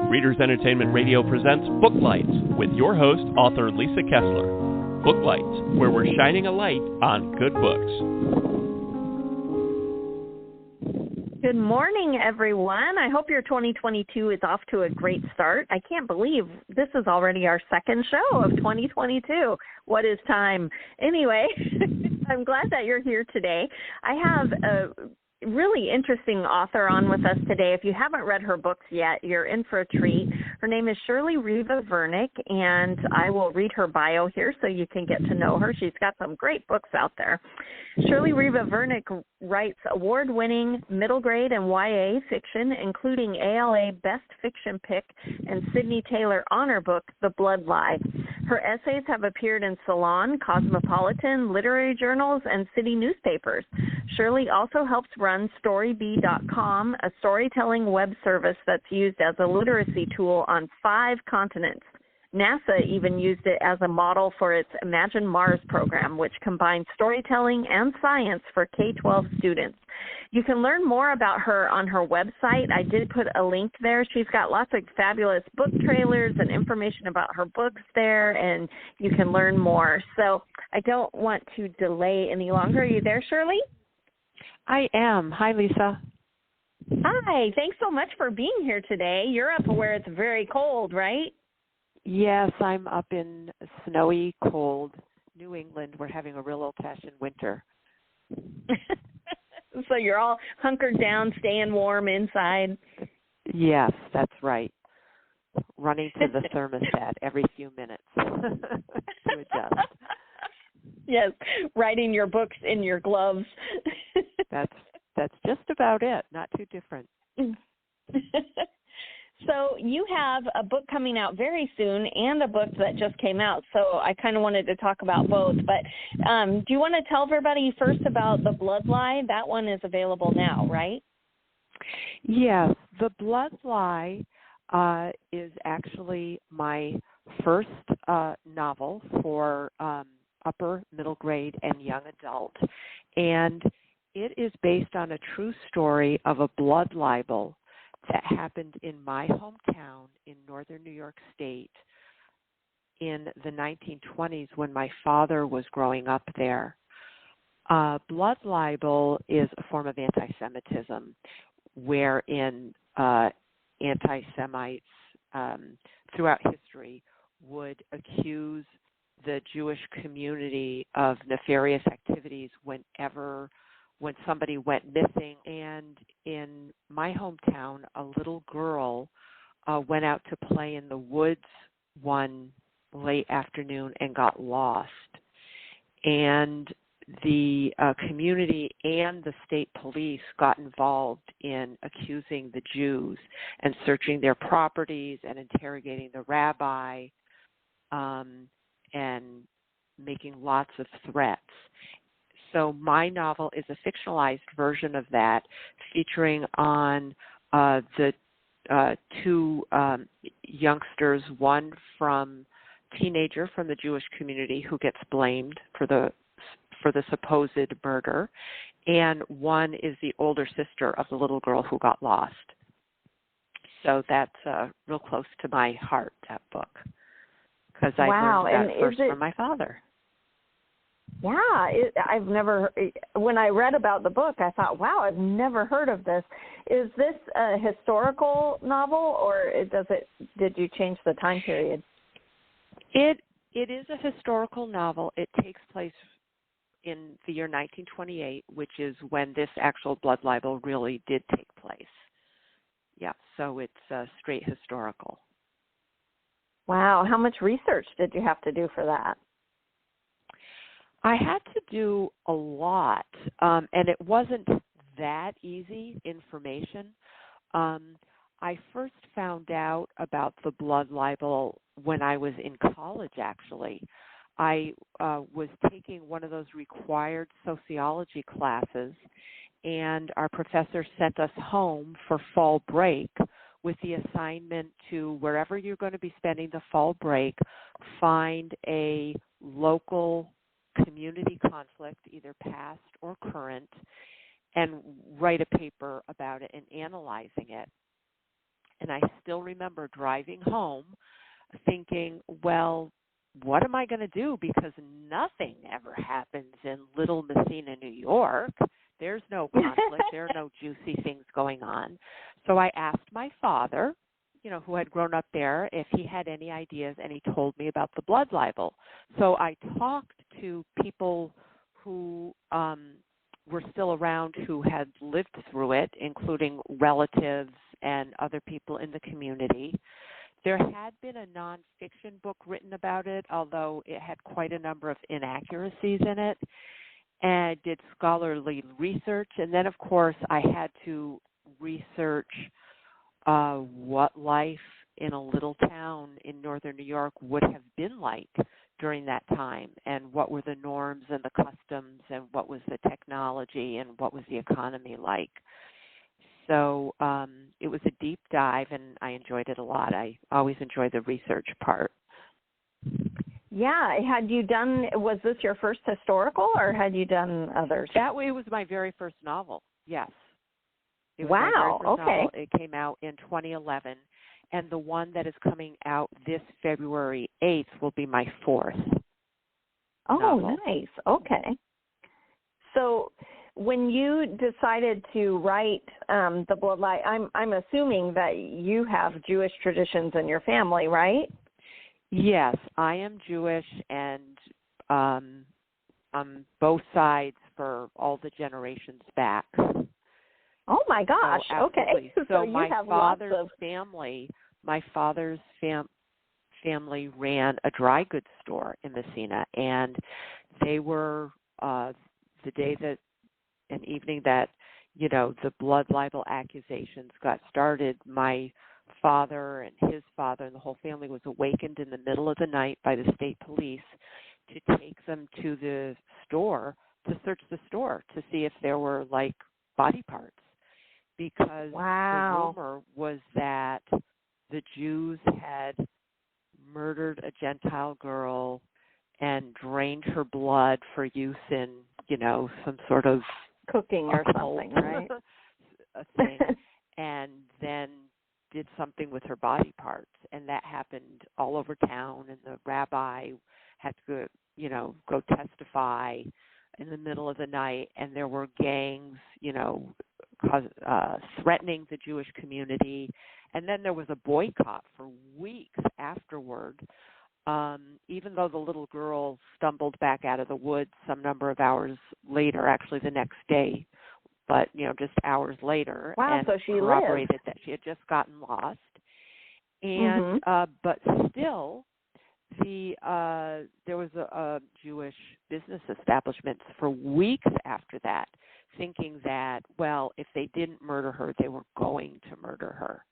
Readers Entertainment Radio presents Book Lights with your host, author Lisa Kessler. Book Lights, where we're shining a light on good books. Good morning, everyone. I hope your 2022 is off to a great start. I can't believe this is already our second show of 2022. What is time? Anyway, I'm glad that you're here today. I have a really interesting author on with us today. If you haven't read her books yet, you're in for a treat. Her name is Shirley Reva Vernick, and I will read her bio here so you can get to know her. She's got some great books out there. Shirley Reva Vernick writes award-winning middle grade and YA fiction, including ALA Best Fiction Pick and Sidney Taylor Honor Book, The Blood Lie. Her essays have appeared in Salon, Cosmopolitan, literary journals, and city newspapers. Shirley also helps run Storybee.com, a storytelling web service that's used as a literacy tool on 5 continents. NASA even used it as a model for its Imagine Mars program, which combines storytelling and science for K-12 students. You can learn more about her on her website. I did put a link there. She's got lots of fabulous book trailers and information about her books there, and you can learn more. So I don't want to delay any longer. Are you there, Shirley? I am. Hi, Lisa. Hi. Thanks so much for being here today. You're up where it's very cold, right? Yes, I'm up in snowy, cold New England. We're having a real old-fashioned winter. So you're all hunkered down, staying warm inside. Yes, that's right. Running to the thermostat every few minutes to adjust. Yes, writing your books in your gloves. That's just about it. Not too different. So you have a book coming out very soon and a book that just came out. So I kind of wanted to talk about both. But do you want to tell everybody first about The Blood Lie? That one is available now, right? Yes. The Blood Lie is actually my first novel for upper, middle grade, and young adult. And it is based on a true story of a blood libel that happened in my hometown in northern New York State in the 1920s when my father was growing up there. Blood libel is a form of anti-Semitism wherein anti-Semites throughout history would accuse the Jewish community of nefarious activities when somebody went missing. And in my hometown, a little girl went out to play in the woods one late afternoon and got lost. And the community and the state police got involved in accusing the Jews and searching their properties and interrogating the rabbi and making lots of threats. So my novel is a fictionalized version of that, featuring on the 2 youngsters, one teenager from the Jewish community who gets blamed for the supposed murder, and one is the older sister of the little girl who got lost. So that's real close to my heart, that book, because I learned that first from my father. Yeah, when I read about the book, I thought, wow, I've never heard of this. Is this a historical novel, or did you change the time period? It is a historical novel. It takes place in the year 1928, which is when this actual blood libel really did take place. Yeah, so it's straight historical. Wow, how much research did you have to do for that? I had to do a lot, and it wasn't that easy information. I first found out about the blood libel when I was in college, actually. I was taking one of those required sociology classes, and our professor sent us home for fall break with the assignment to, wherever you're going to be spending the fall break, find a local community conflict, either past or current, and write a paper about it and analyzing it. And I still remember driving home thinking, well, what am I going to do? Because nothing ever happens in Little Messina, New York. There's no conflict. There are no juicy things going on. So I asked my father, who had grown up there, if he had any ideas, and he told me about the blood libel. So I talked to people who were still around who had lived through it, including relatives and other people in the community. There had been a nonfiction book written about it, although it had quite a number of inaccuracies in it, and I did scholarly research. And then, of course, I had to research what life in a little town in northern New York would have been like during that time, and what were the norms and the customs, and what was the technology, and what was the economy like. So it was a deep dive, and I enjoyed it a lot. I always enjoy the research part. Yeah. Was this your first historical, or had you done others? That way, it was my very first novel, yes. It was wow, my very first okay. novel. It came out in 2011, and the one that is coming out this February 8th will be my fourth novel. Nice. Okay. So when you decided to write The Bloodlight, I'm assuming that you have Jewish traditions in your family, right? Yes, I am Jewish, and on both sides for all the generations back. Oh my gosh! So, okay, so you my have father's lots of family ran a dry goods store in Messina, and they were the day that an evening that the blood libel accusations got started. My father and his father and the whole family was awakened in the middle of the night by the state police to take them to the store to search the store to see if there were body parts. Because wow. the rumor was that the Jews had murdered a Gentile girl and drained her blood for use in, some sort of cooking or occult something, right? a thing, and then did something with her body parts. And that happened all over town, and the rabbi had to go testify in the middle of the night, and there were gangs, threatening the Jewish community. And then there was a boycott for weeks afterward, even though the little girl stumbled back out of the woods some number of hours later, actually the next day, but, just hours later. Wow, and so she corroborated lived. that she had just gotten lost. And but still, there was a Jewish business establishment for weeks after that, thinking that, well, if they didn't murder her, they were going to murder her.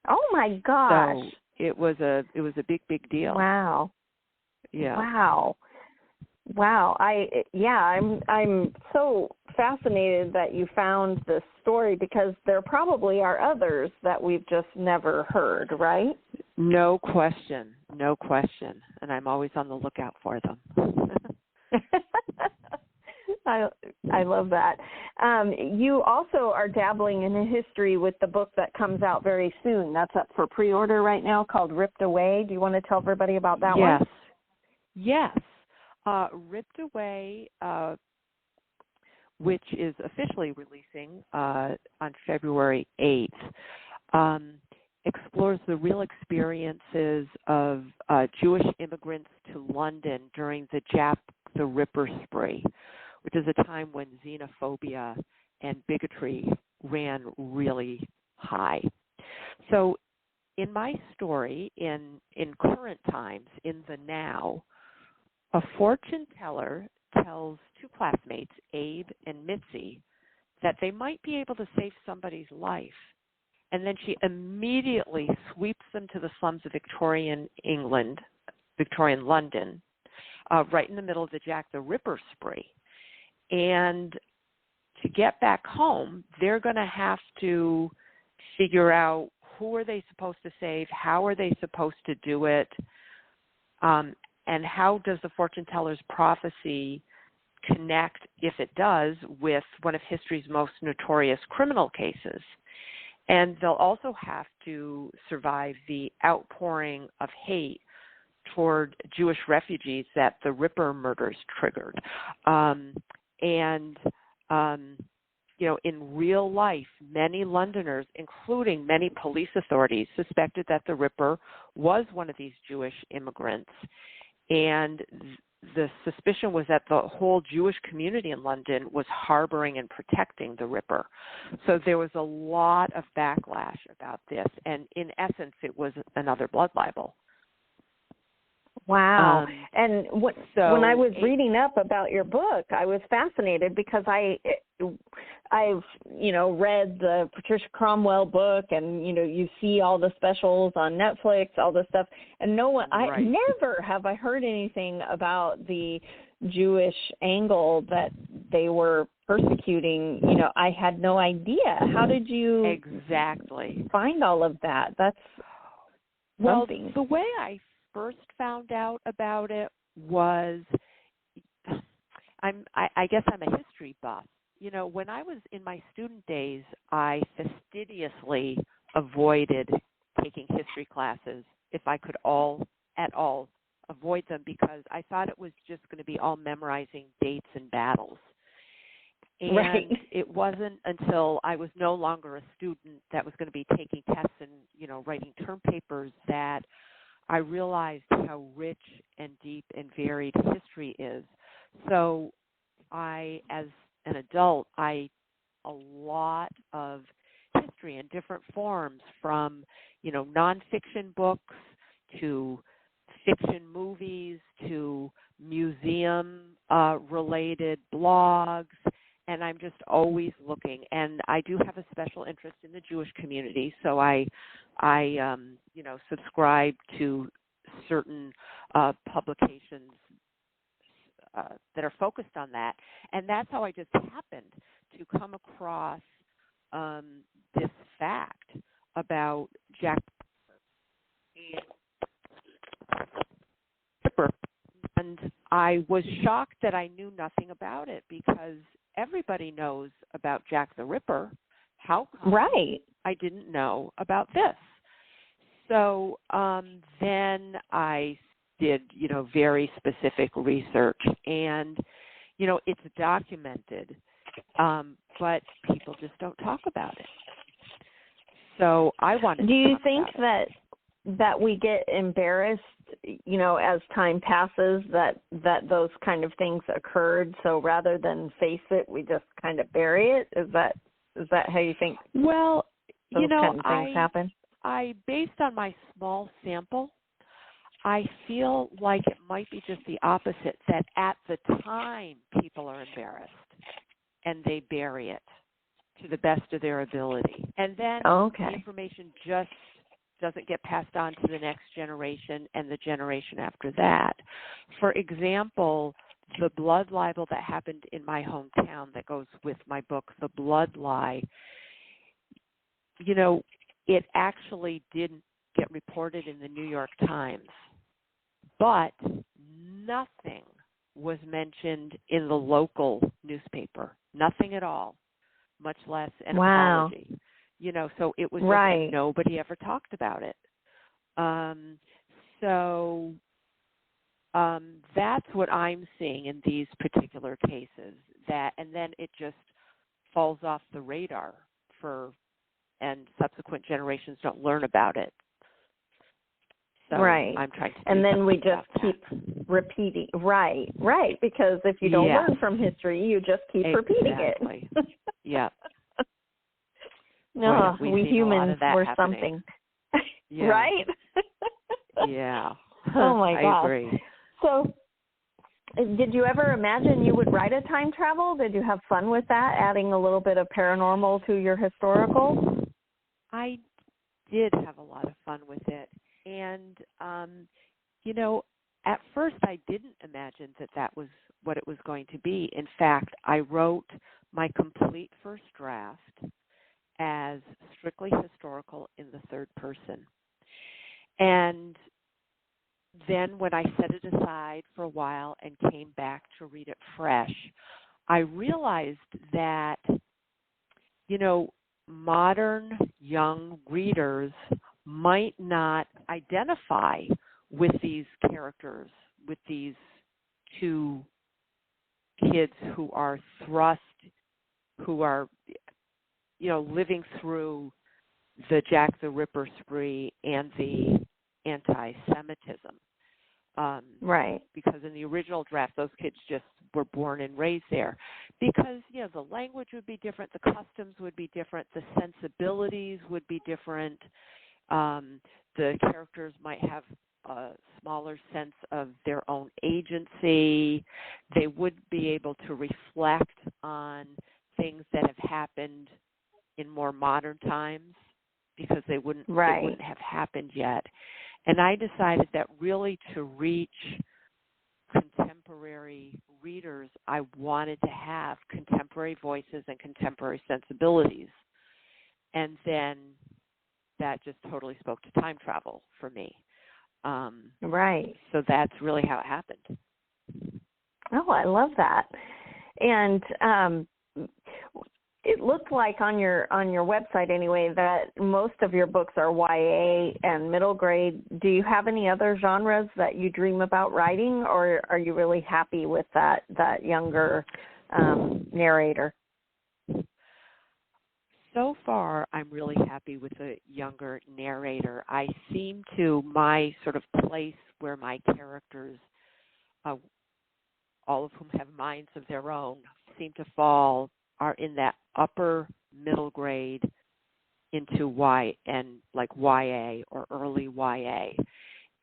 Oh my gosh! So it was a big deal. Wow. Yeah. Wow. I'm so fascinated that you found this story, because there probably are others that we've just never heard, right? No question. And I'm always on the lookout for them. I love that. You also are dabbling in a history with the book that comes out very soon. That's up for pre-order right now, called Ripped Away. Do you want to tell everybody about that one? Yes. Ripped Away, which is officially releasing on February 8th, explores the real experiences of Jewish immigrants to London during the Jap the Ripper spree, which is a time when xenophobia and bigotry ran really high. So in my story, in current times, in the now, a fortune teller tells two classmates, Abe and Mitzi, that they might be able to save somebody's life. And then she immediately sweeps them to the slums of Victorian London, right in the middle of the Jack the Ripper spree. And to get back home, they're going to have to figure out who are they supposed to save, how are they supposed to do it, and how does the fortune teller's prophecy connect, if it does, with one of history's most notorious criminal cases. And they'll also have to survive the outpouring of hate toward Jewish refugees that the Ripper murders triggered. In real life, many Londoners, including many police authorities, suspected that the Ripper was one of these Jewish immigrants. And the suspicion was that the whole Jewish community in London was harboring and protecting the Ripper. So there was a lot of backlash about this. And in essence, it was another blood libel. Wow. And when I was reading up about your book, I was fascinated because I've read the Patricia Cromwell book, and you see all the specials on Netflix, all this stuff, and I never have I heard anything about the Jewish angle that they were persecuting. I had no idea. How did you exactly find all of that? That's something. The way I first found out about it was, I guess I'm a history buff. When I was in my student days, I fastidiously avoided taking history classes if I could at all avoid them, because I thought it was just going to be all memorizing dates and battles. And it wasn't until I was no longer a student that was going to be taking tests and, writing term papers that I realized how rich and deep and varied history is. So as an adult, a lot of history in different forms, from, nonfiction books to fiction movies to museum-related blogs, and I'm just always looking. And I do have a special interest in the Jewish community, so I subscribe to certain publications that are focused on that. And that's how I just happened to come across this fact about Jack the Ripper. And I was shocked that I knew nothing about it, because everybody knows about Jack the Ripper. How come I didn't know about this? So then I did, very specific research, and, it's documented, but people just don't talk about it. So I wanted Do to you talk think about that we get embarrassed, as time passes, that those kind of things occurred? So rather than face it, we just kind of bury it? Is that how you think? Well, those kind of things happen? Based on my small sample, I feel like it might be just the opposite, that at the time people are embarrassed and they bury it to the best of their ability. And then the information just doesn't get passed on to the next generation and the generation after that. For example, the blood libel that happened in my hometown that goes with my book, The Blood Lie, it actually didn't get reported in the New York Times, but nothing was mentioned in the local newspaper, nothing at all, much less an apology. So it was just that nobody ever talked about it. That's what I'm seeing in these particular cases, and then it just falls off the radar and subsequent generations don't learn about it. So I'm trying to and then we just keep repeating. Right, because if you don't learn from history, you just keep repeating it. Yeah. No, we humans were something. Yeah. Right? Yeah. Oh my gosh. I agree. So did you ever imagine you would write a time travel? Did you have fun with that, adding a little bit of paranormal to your historical? I did have a lot of fun with it. And, at first I didn't imagine that was what it was going to be. In fact, I wrote my complete first draft as strictly historical in the third person. And then when I set it aside for a while and came back to read it fresh, I realized that, modern young readers might not identify with these characters, with these two kids who are living through the Jack the Ripper spree and the anti-Semitism. Right. Because in the original draft, those kids just were born and raised there. Because, the language would be different, the customs would be different, the sensibilities would be different. The characters might have a smaller sense of their own agency. They would be able to reflect on things that have happened in more modern times because they wouldn't have happened yet. And I decided that really to reach contemporary readers, I wanted to have contemporary voices and contemporary sensibilities. And then that just totally spoke to time travel for me. Right. So that's really how it happened. Oh, I love that. And it looked like on your website anyway that most of your books are YA and middle grade. Do you have any other genres that you dream about writing, or are you really happy with that younger narrator? So far, I'm really happy with the younger narrator. I seem to, my sort of place where my characters, all of whom have minds of their own, seem to fall are in that upper middle grade into YA or early YA.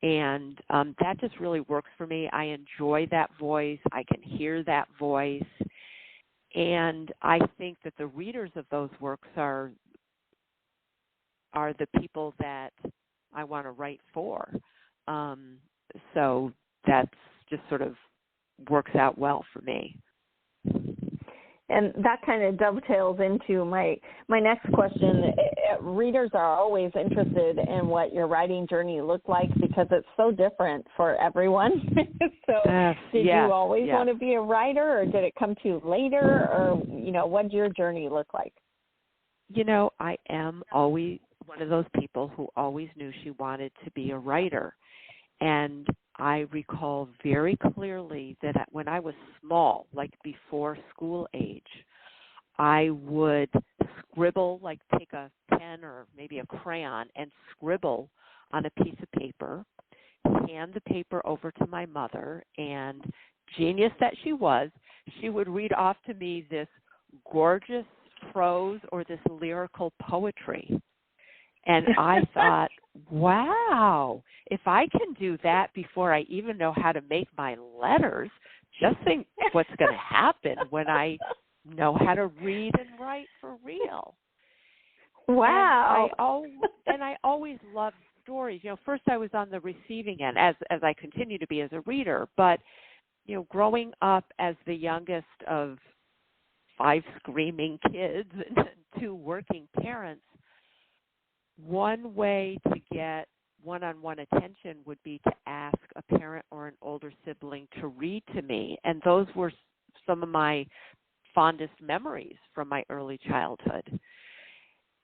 And that just really works for me. I enjoy that voice. I can hear that voice. And I think that the readers of those works are the people that I want to write for. So that's just sort of works out well for me. And that kind of dovetails into my next question. Readers are always interested in what your writing journey looked like because it's so different for everyone. So did you always want to be a writer, or did it come to you later, or, what did your journey look like? I am always one of those people who always knew she wanted to be a writer. And I recall very clearly that when I was small, like before school age, I would scribble, like take a pen or maybe a crayon and scribble on a piece of paper, hand the paper over to my mother, and genius that she was, she would read off to me this gorgeous prose or this lyrical poetry. And I thought, wow, if I can do that before I even know how to make my letters, just think what's going to happen when I know how to read and write for real. Wow. And I always loved stories. First I was on the receiving end, as I continue to be as a reader, but, growing up as the youngest of 5 screaming kids and 2 working parents, one way to get one-on-one attention would be to ask a parent or an older sibling to read to me. And those were some of my fondest memories from my early childhood.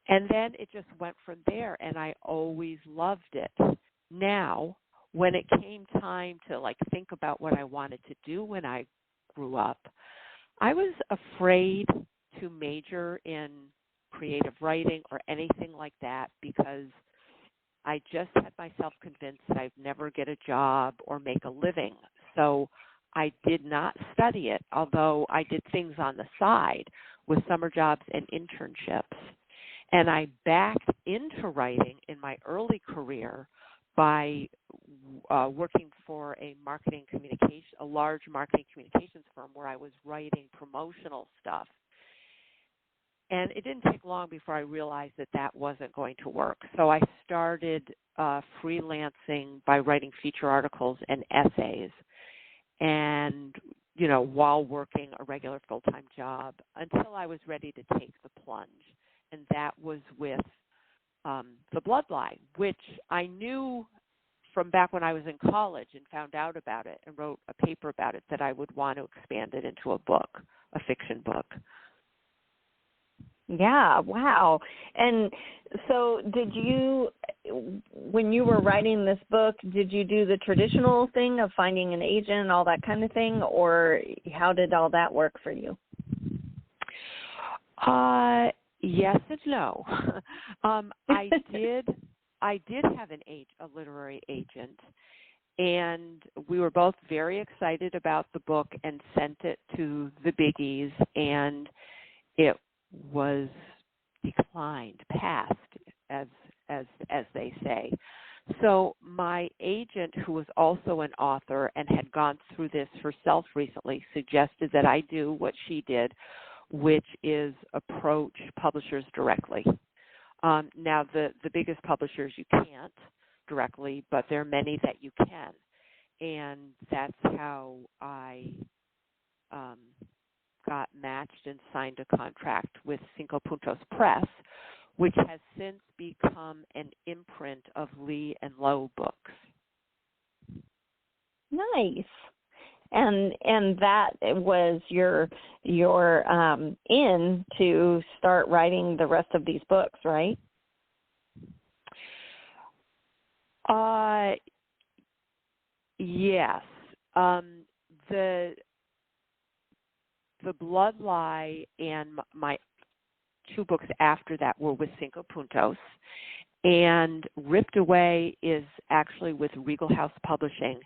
And then it just went from there, and I always loved it. Now, when it came time to think about what I wanted to do when I grew up, I was afraid to major in creative writing or anything like that because I just had myself convinced that I'd never get a job or make a living. So I did not study it, although I did things on the side with summer jobs and internships. And I backed into writing in my early career by working for a large marketing communications firm where I was writing promotional stuff. And it didn't take long before I realized that wasn't going to work. So I started freelancing by writing feature articles and essays, and, while working a regular full-time job until I was ready to take the plunge. And that was with The Bloodline, which I knew from back when I was in college and found out about it and wrote a paper about it that I would want to expand it into a book, a fiction book. Yeah, wow. And so when you were writing this book, did you do the traditional thing of finding an agent and all that kind of thing, or how did all that work for you? Yes and no. I did have a literary agent, and we were both very excited about the book and sent it to the biggies, and it was declined, passed, as they say. So my agent, who was also an author and had gone through this herself recently, suggested that I do what she did, which is approach publishers directly. Now, the biggest publishers you can't directly, but there are many that you can. And that's how I got matched and signed a contract with Cinco Puntos Press, which has since become an imprint of Lee and Low books. Nice. And that was your in to start writing the rest of these books, right? Yes. The Blood Lie and my two books after that were with Cinco Puntos, and Ripped Away is actually with Regal House Publishing,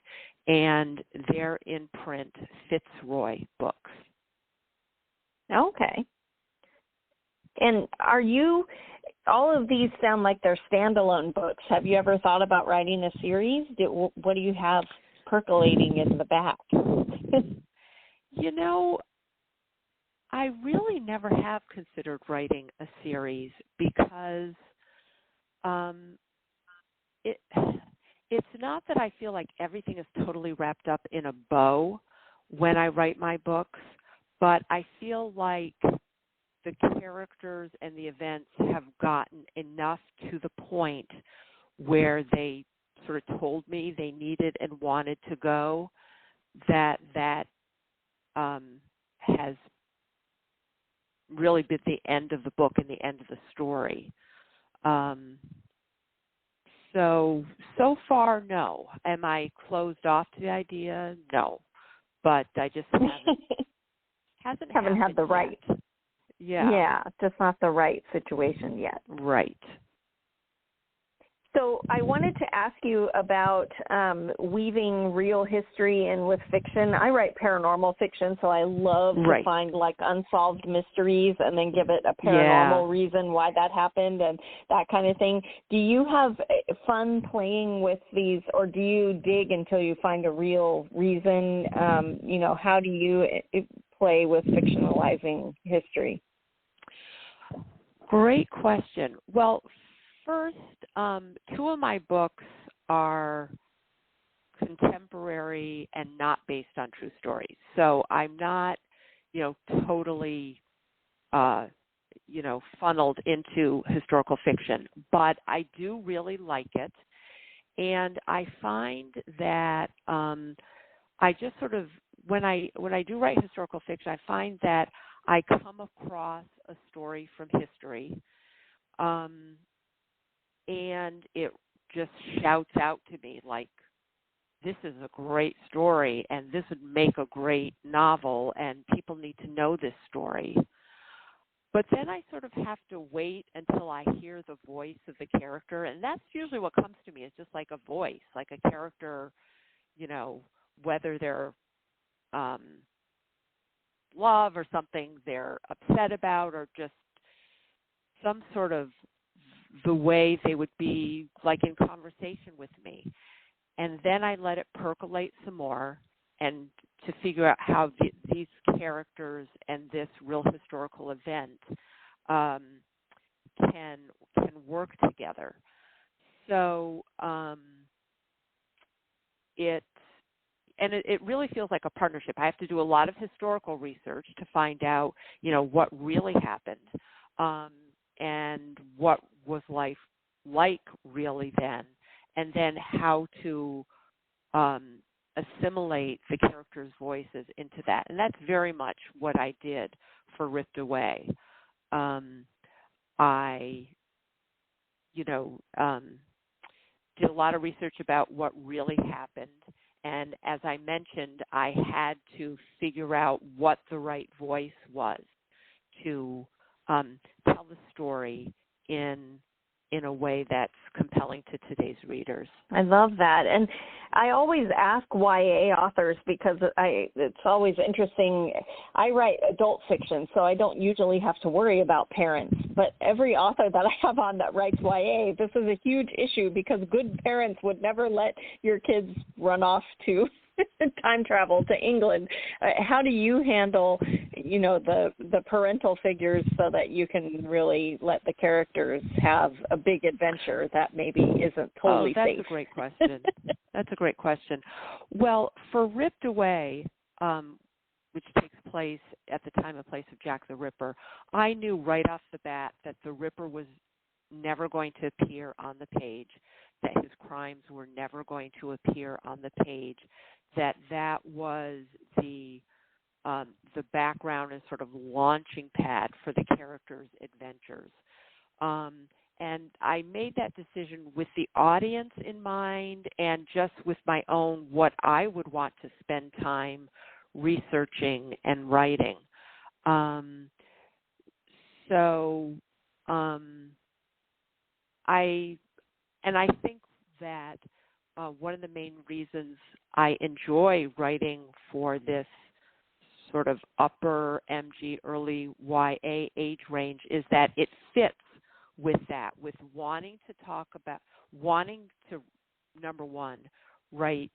and their imprint Fitzroy Books. Okay. And all of these sound like they're standalone books. Have you ever thought about writing a series? What do you have percolating in the back? I really never have considered writing a series because it's not that I feel like everything is totally wrapped up in a bow when I write my books, but I feel like the characters and the events have gotten enough to the point where they sort of told me they needed and wanted to go, that has really been the end of the book and the end of the story. So far, no. Am I closed off to the idea? No. But I just haven't had the right. Yeah. Yeah, just not the right situation yet. Right. So I wanted to ask you about weaving real history in with fiction. I write paranormal fiction, so I love to find like unsolved mysteries and then give it a paranormal reason why that happened and that kind of thing. Do you have fun playing with these, or do you dig until you find a real reason? How do you play with fictionalizing history? Great question. Well, first, two of my books are contemporary and not based on true stories. So I'm not, totally, funneled into historical fiction, but I do really like it. And I find that I just sort of, when I do write historical fiction, I find that I come across a story from history, and it just shouts out to me like, this is a great story, and this would make a great novel, and people need to know this story. But then I sort of have to wait until I hear the voice of the character, and that's usually what comes to me. It's just like a voice, like a character, whether they're love or something they're upset about, or just some sort of the way they would be like in conversation with me. And then I let it percolate some more and to figure out how these characters and this real historical event can work together. So it really feels like a partnership. I have to do a lot of historical research to find out, what really happened, and what was life like really then, and then how to assimilate the characters' voices into that. And that's very much what I did for Ripped Away. I, did a lot of research about what really happened. And as I mentioned, I had to figure out what the right voice was to tell the story in a way that's compelling to today's readers. I love that. And I always ask YA authors because it's always interesting. I write adult fiction, so I don't usually have to worry about parents. But every author that I have on that writes YA, this is a huge issue because good parents would never let your kids run off to time travel to England. How do you handle, the parental figures so that you can really let the characters have a big adventure that maybe isn't totally that's safe? That's a great question. That's a great question. Well, for Ripped Away, which takes place at the time and place of Jack the Ripper, I knew right off the bat that the Ripper was never going to appear on the page, that his crimes were never going to appear on the page, that was the background and sort of launching pad for the characters' adventures. And I made that decision with the audience in mind and just with my own, what I would want to spend time researching and writing. I think that one of the main reasons I enjoy writing for this sort of upper MG, early YA age range is that it fits with that, with wanting to, number one, write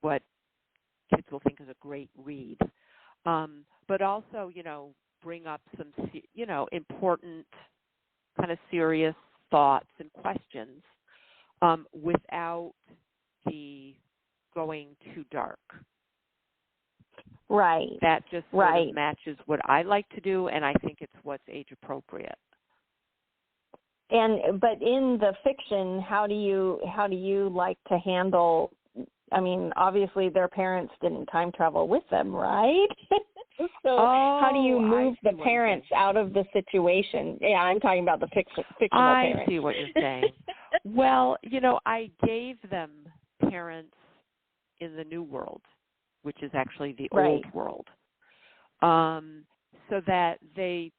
what kids will think is a great read, but also, bring up some, important kind of serious thoughts and questions without the going too dark. Right. That just sort of matches what I like to do, and I think it's what's age appropriate. But in the fiction, how do you like to handle? I mean, obviously their parents didn't time travel with them, right? How do you move the parents out of the situation? Yeah, I'm talking about the fictional parents. I see what you're saying. Well, I gave them parents in the new world, which is actually the old world, so that they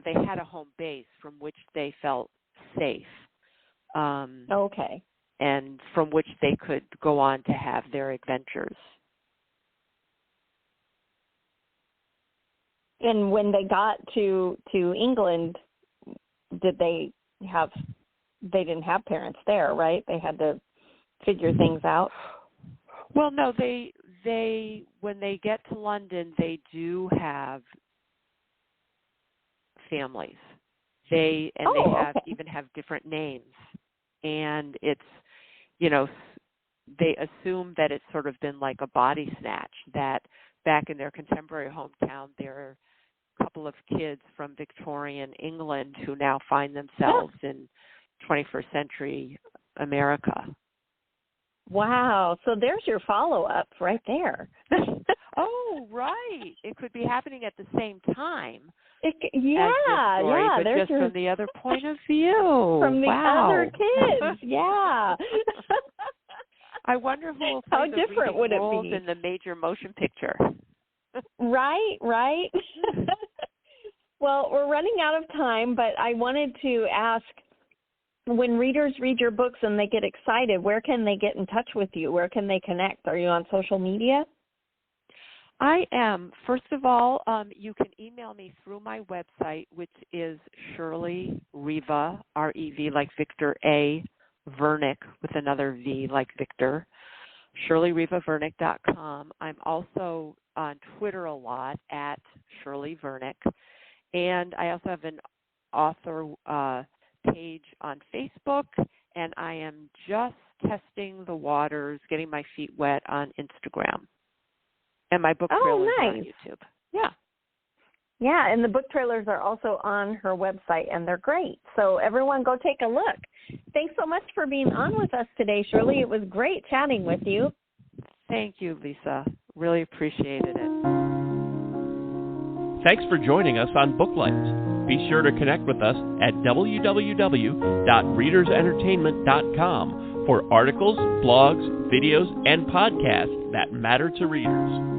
had a home base from which they felt safe. And from which they could go on to have their adventures. And when they got to England, they didn't have parents there, right? They had to figure things out. Well, no, they when they get to London, they do have families. They even have different names, and it's they assume that it's sort of been like a body snatch, that back in their contemporary hometown there are a couple of kids from Victorian England who now find themselves in 21st century America. Wow. So there's your follow-up right there. Oh, right. It could be happening at the same time. But just from the other point of view. From the other kids, yeah. I wonder who will play the different would roles it be in the major motion picture. Right. Well, we're running out of time, but I wanted to ask, when readers read your books and they get excited, where can they get in touch with you? Where can they connect? Are you on social media? I am. First of all, you can email me through my website, which is Shirley Reva, R-E-V like Victor, A, Vernick with another V like Victor, ShirleyRevaVernick.com. I'm also on Twitter a lot at Shirley Vernick. And I also have an author page on Facebook, and I am just testing the waters, getting my feet wet on Instagram. And my book trailers are on YouTube. Yeah. Yeah, and the book trailers are also on her website, and they're great. So everyone go take a look. Thanks so much for being on with us today, Shirley. It was great chatting with you. Thank you, Lisa. Really appreciated it. Thanks for joining us on Booklights. Be sure to connect with us at www.readersentertainment.com for articles, blogs, videos, and podcasts that matter to readers.